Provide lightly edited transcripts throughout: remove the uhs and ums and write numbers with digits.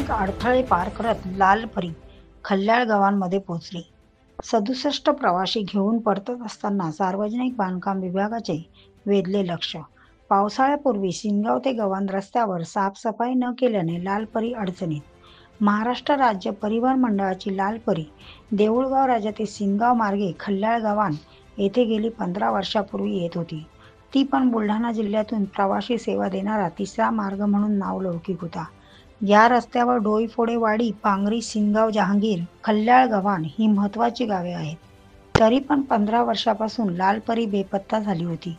अनेक अडथळे पार करत लालपरी खल्ल्याळ गावांमध्ये पोहोचली। 67 प्रवासी घेऊन परतत असताना सार्वजनिक बांधकाम विभागाचे वेधले लक्ष। पावसाळ्यापूर्वी सिनगाव ते गव्हाण रस्त्यावर साफसफाई न केल्याने लालपरी अडचणीत। महाराष्ट्र राज्य परिवहन मंडळाची लालपरी देऊळगाव राजा ते सिनगाव मार्गे खल्ल्याळ गव्हाण येथे गेली 15 वर्षापूर्वी येत होती। ती पण बुलढाणा जिल्ह्यातून प्रवासी सेवा देणारा तिसरा मार्ग म्हणून नावलौकिक होता। या रस्त्यावर डोईफोडेवाडी, पांगरी, सिनगाव, जहांगीर, खल्ल्याळ, गव्हाण ही महत्त्वाची गावे आहेत। तरी पण 15 वर्षापासून लालपरी बेपत्ता झाली होती।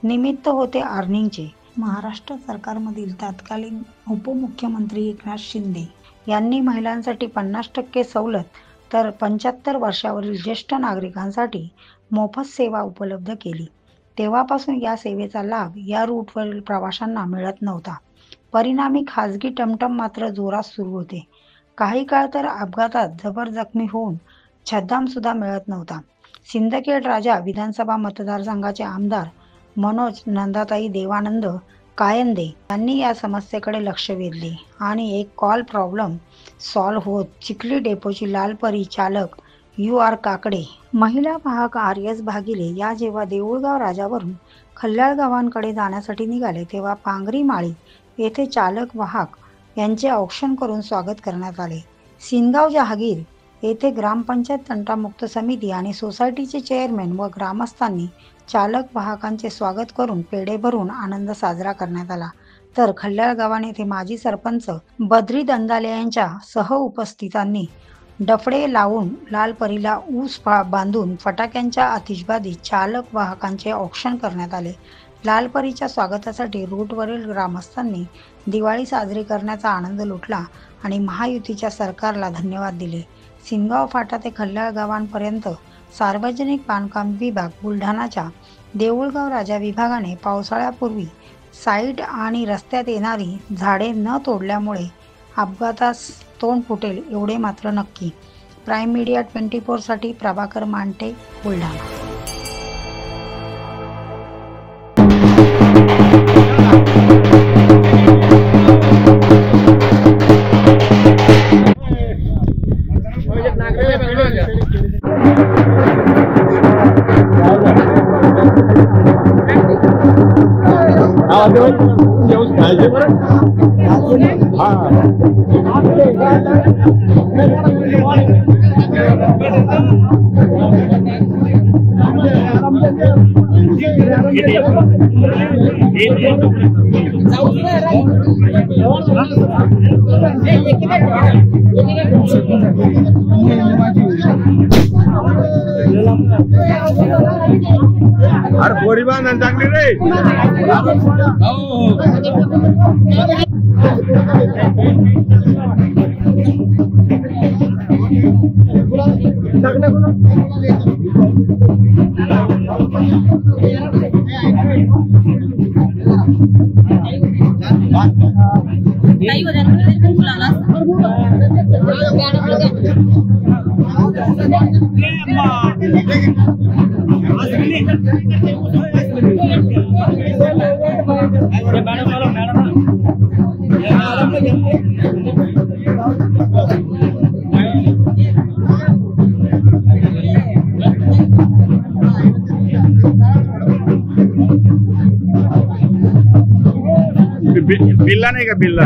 निमित्त होते अर्निंगचे। महाराष्ट्र सरकारमधील तत्कालीन उपमुख्यमंत्री एकनाथ शिंदे यांनी महिलांसाठी 50% सवलत तर 75 वर्षावरील ज्येष्ठ नागरिकांसाठी मोफत सेवा उपलब्ध केली। तेव्हापासून या सेवेचा लाभ या रूटवरील प्रवाशांना मिळत नव्हता। परिणामी खासगी टमटम मात्र जोरात सुरू होते। काही काळ तर अपघातात जबर जखमी होऊन छद्म सुद्धा मिळत नव्हता। सिंदखेड राजा विधानसभा मतदारसंघाचे आमदार मनोज नंदाताई देवानंद कायंदे यांनी या समस्येकडे लक्ष वेधले आणि एक कॉल प्रॉब्लेम सॉल्व्ह होत चिखली डेपोची लालपरी चालक UR काकडे, महिला वाहक RS भागिले या जेव्हा देऊळगाव राजावरून खल्ल्याळ गावांकडे जाण्यासाठी निघाले तेव्हा पांगरी माळी येथे चालक वाहक यांचे औक्षण करून स्वागत करण्यात आले। सिनगाव जहांगीर येथे ग्रामपंचायत तंटामुक्त समिती आणि सोसायटीचे चेअरमॅन व ग्रामस्थांनी चालक वाहकांचे स्वागत करून पेढे भरून आनंद साजरा करण्यात आला। तर खल्ल्याळ गव्हाण येथे माजी सरपंच बद्री दंदाले यांच्या सह उपस्थितांनी डफडे लावून लालपरीला ऊस बांधून फटाक्यांच्या आतिषबाजीत चालक वाहकांचे औक्षण करण्यात आले। लालपरीच्या स्वागतासाठी रूटवरील ग्रामस्थांनी दिवाळी साजरी करण्याचा आनंद लुटला आणि महायुतीच्या सरकारला धन्यवाद दिले। सिनगाव फाटा ते खल्ल्याळ गावांपर्यंत सार्वजनिक बांधकाम विभाग बुलढाणाच्या देऊळगाव राजा विभागाने पावसाळ्यापूर्वी साईड आणि रस्त्यात येणारी झाडे न तोडल्यामुळे अपघातास तोंड फुटेल एवढे मात्र नक्की। प्राईम मीडिया 24 साठी प्रभाकर मांटे, बुलढाणा। अरे बोरी बांधून टाकली रे। बिल्ला नहीं का बिल्ला